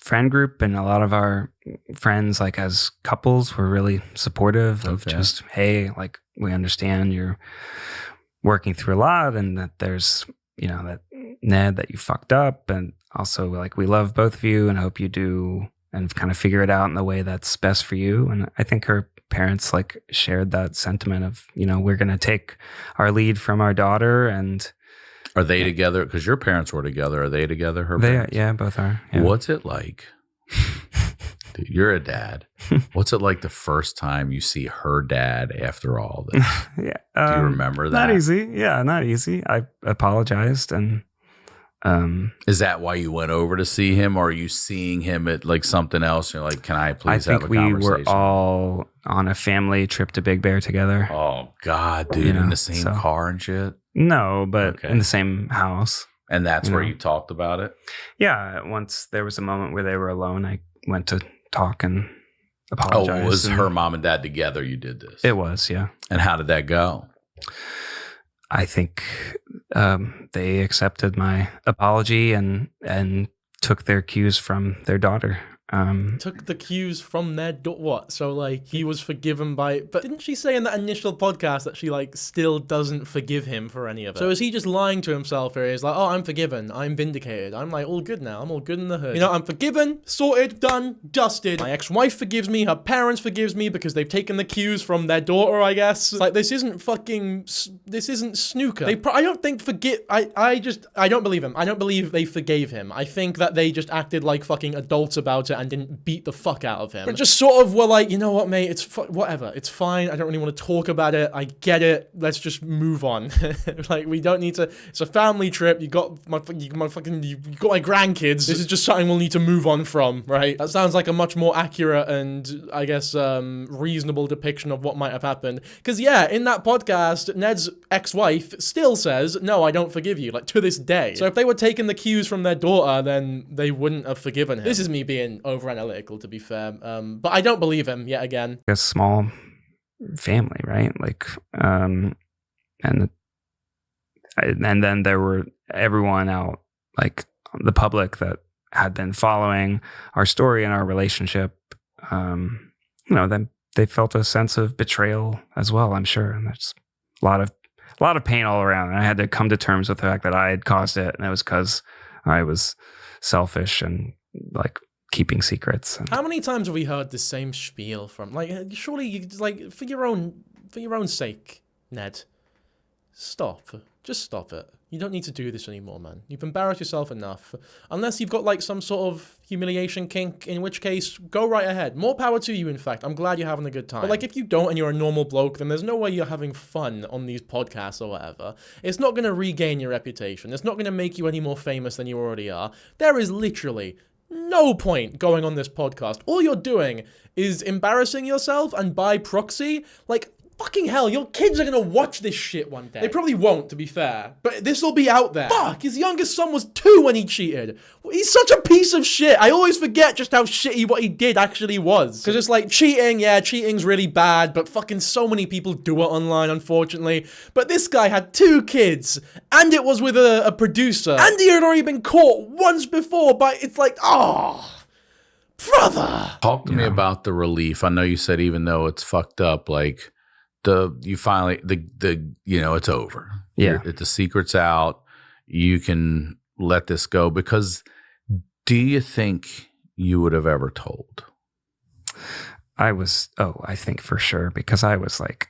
friend group and a lot of our friends, like as couples, were really supportive of just, hey, like, we understand you're working through a lot and that there's, you know, that Ned, that you fucked up. And also, like, we love both of you and hope you do and kind of figure it out in the way that's best for you. And I think her parents like shared that sentiment of, you know, we're going to take our lead from our daughter. And are they together? Because your parents were together. Are they together? Her parents? Yeah, both are. Yeah. What's it like Dude, you're a dad. What's it like the first time you see her dad after all this? Yeah. Do you remember that? Not easy. Yeah, not easy. I apologized, and is that why you went over to see him, or are you seeing him at like something else? You're like, can I please have a conversation? I think we were all on a family trip to Big Bear together. Oh God, dude, in the same car and shit? No, but in the same house. And that's where you talked about it? Yeah. Once there was a moment where they were alone, I went to talk and apologize. Oh, was her mom and dad together you did this? It was, yeah. And how did that go? I think they accepted my apology and took their cues from their daughter. Took the cues from their what? So like he was forgiven by, but didn't she say in that initial podcast that she like still doesn't forgive him for any of it? So is he just lying to himself here? He's like, oh, I'm forgiven, I'm vindicated, I'm like all good now, I'm all good in the hood. You know, I'm forgiven, sorted, done, dusted. My ex-wife forgives me, her parents forgives me because they've taken the cues from their daughter, I guess. It's like this isn't snooker. I don't think I don't believe him. I don't believe they forgave him. I think that they just acted like fucking adults about it and didn't beat the fuck out of him. But just sort of were like, you know what, mate, it's whatever. It's fine. I don't really want to talk about it. I get it. Let's just move on. Like, we don't need to. It's a family trip. You got my grandkids. This is just something we'll need to move on from, right? That sounds like a much more accurate and, I guess, reasonable depiction of what might have happened. Because, yeah, in that podcast, Ned's ex-wife still says, no, I don't forgive you, like, to this day. So if they were taking the cues from their daughter, then they wouldn't have forgiven him. This is me being over-analytical, to be fair. But I don't believe him, yet again. A small family, right? Like, and then there were everyone out, like the public that had been following our story and our relationship. Then they felt a sense of betrayal as well, I'm sure. And there's a lot of pain all around. And I had to come to terms with the fact that I had caused it, and it was because I was selfish and like keeping secrets. How many times have we heard the same spiel from, like, surely you, like, for your own sake, Ned, just stop it. You don't need to do this anymore, man. You've embarrassed yourself enough. Unless you've got like some sort of humiliation kink, in which case, go right ahead. More power to you, in fact. I'm glad you're having a good time. But like, if you don't and you're a normal bloke, then there's no way you're having fun on these podcasts or whatever. It's not going to regain your reputation. It's not going to make you any more famous than you already are. There is literally no point going on this podcast. All you're doing is embarrassing yourself, and by proxy, like, fucking hell, your kids are gonna watch this shit one day. They probably won't, to be fair, but this will be out there. Fuck, his youngest son was 2 when he cheated. He's such a piece of shit. I always forget just how shitty what he did actually was. Because it's like, cheating's really bad, but fucking so many people do it online, unfortunately. But this guy had 2 kids, and it was with a producer, and he had already been caught once before, but it's like, oh, brother. Talk to me about the relief. I know you said even though it's fucked up, like, it's over. Yeah. The secret's out. You can let this go. Because do you think you would have ever told? I think for sure, because I was like,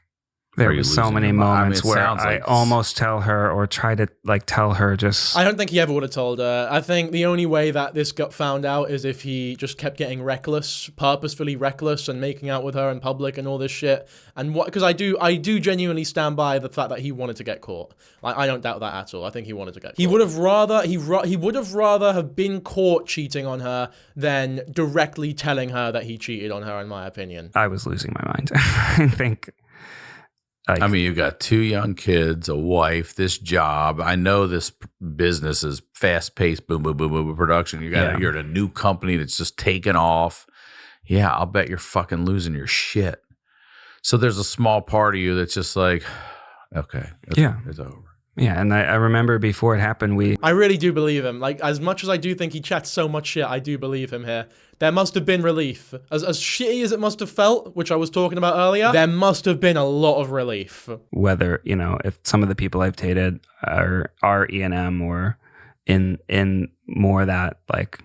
there were so many moments where I almost tell her or try to like tell her just. I don't think he ever would have told her. I think the only way that this got found out is if he just kept getting reckless, purposefully reckless, and making out with her in public and all this shit. And because I do genuinely stand by the fact that he wanted to get caught. Like, I don't doubt that at all. I think he wanted to get caught. He would have rather have been caught cheating on her than directly telling her that he cheated on her, in my opinion. I was losing my mind. I think. I mean, you've got 2 young kids, a wife, this job. I know this business is fast-paced, boom, boom, boom, boom, production. You're at a new company that's just taken off. Yeah, I'll bet you're fucking losing your shit. So there's a small part of you that's just like, okay, it's over. Yeah, and I remember before it happened, I really do believe him. Like, as much as I do think he chats so much shit, I do believe him here. There must have been relief. As shitty as it must have felt, which I was talking about earlier, there must have been a lot of relief. Whether, if some of the people I've dated are E&M or in more that, like,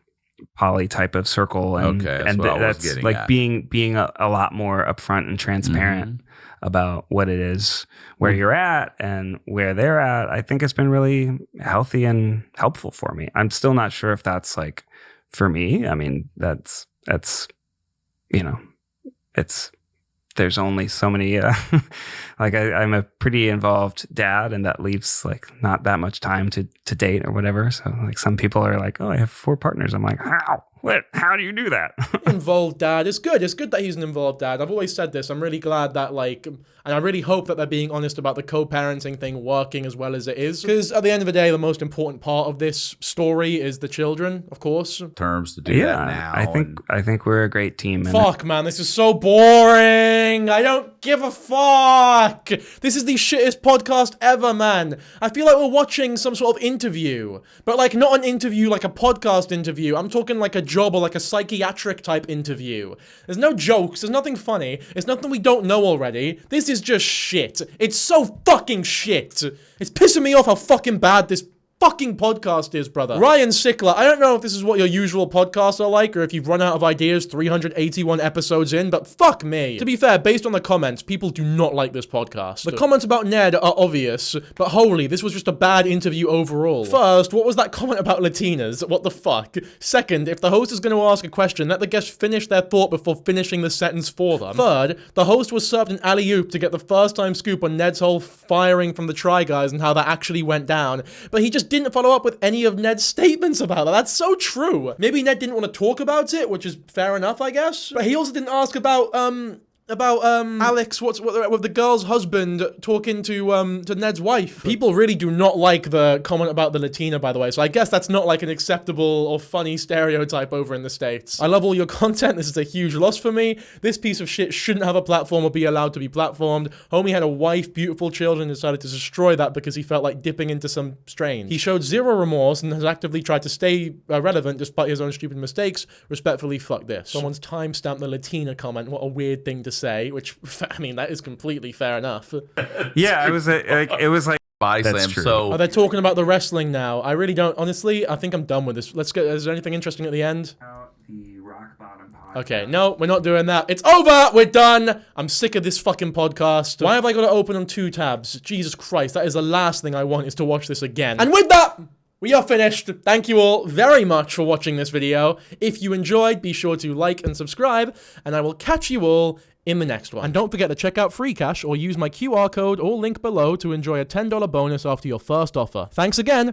poly type of circle. And that's like being a lot more upfront and transparent about what it is, where you're at and where they're at. I think it's been really healthy and helpful for me. I'm still not sure if that's like for me. I mean, that's there's only so many, like I'm a pretty involved dad, and that leaves like not that much time to date or whatever. So like some people are like, oh, I have 4 partners. I'm like, how? What? How do you do that? Involved dad. It's good. It's good that he's an involved dad. I've always said this. I'm really glad that and I really hope that they're being honest about the co-parenting thing working as well as it is. Because at the end of the day, the most important part of this story is the children, of course. Terms to do that now. I think we're a great team. Fuck, man, this is so boring. I don't give a fuck. This is the shittest podcast ever, man. I feel like we're watching some sort of interview, but like not an interview like a podcast interview. I'm talking like a job or like a psychiatric type interview. There's no jokes. There's nothing funny. It's nothing we don't know already. This is just shit. It's so fucking shit. It's pissing me off how fucking bad this fucking podcast is, brother. Ryan Sickler, I don't know if this is what your usual podcasts are like, or if you've run out of ideas 381 episodes in, but fuck me. To be fair, based on the comments, people do not like this podcast. The comments about Ned are obvious, but holy, this was just a bad interview overall. First, what was that comment about Latinas? What the fuck? Second, if the host is going to ask a question, let the guest finish their thought before finishing the sentence for them. Third, the host was served an alley-oop to get the first-time scoop on Ned's whole firing from the Try Guys and how that actually went down, but he just didn't follow up with any of Ned's statements about that. That's so true. Maybe Ned didn't want to talk about it, which is fair enough, I guess. But he also didn't ask about Alex, with the girl's husband talking to Ned's wife. People really do not like the comment about the Latina, by the way, so I guess that's not like an acceptable or funny stereotype over in the States. I love all your content. This is a huge loss for me. This piece of shit shouldn't have a platform or be allowed to be platformed. Homie had a wife, beautiful children, and decided to destroy that because he felt like dipping into some strain. He showed zero remorse and has actively tried to stay relevant despite his own stupid mistakes. Respectfully, fuck this. Someone's timestamped the Latina comment. What a weird thing to say, which, I mean, that is completely fair enough. Yeah, it was like body slam. So are they talking about the wrestling now? I really don't. Honestly, I think I'm done with this. Let's get. Is there anything interesting at the end? The Rock Bottom podcast. Okay, no, we're not doing that. It's over. We're done. I'm sick of this fucking podcast. Why have I got to open on 2 tabs? Jesus Christ, that is the last thing I want is to watch this again. And with that, we are finished. Thank you all very much for watching this video. If you enjoyed, be sure to like and subscribe, and I will catch you all in the next one. And don't forget to check out Free Cash or use my QR code or link below to enjoy a $10 bonus after your first offer. Thanks again,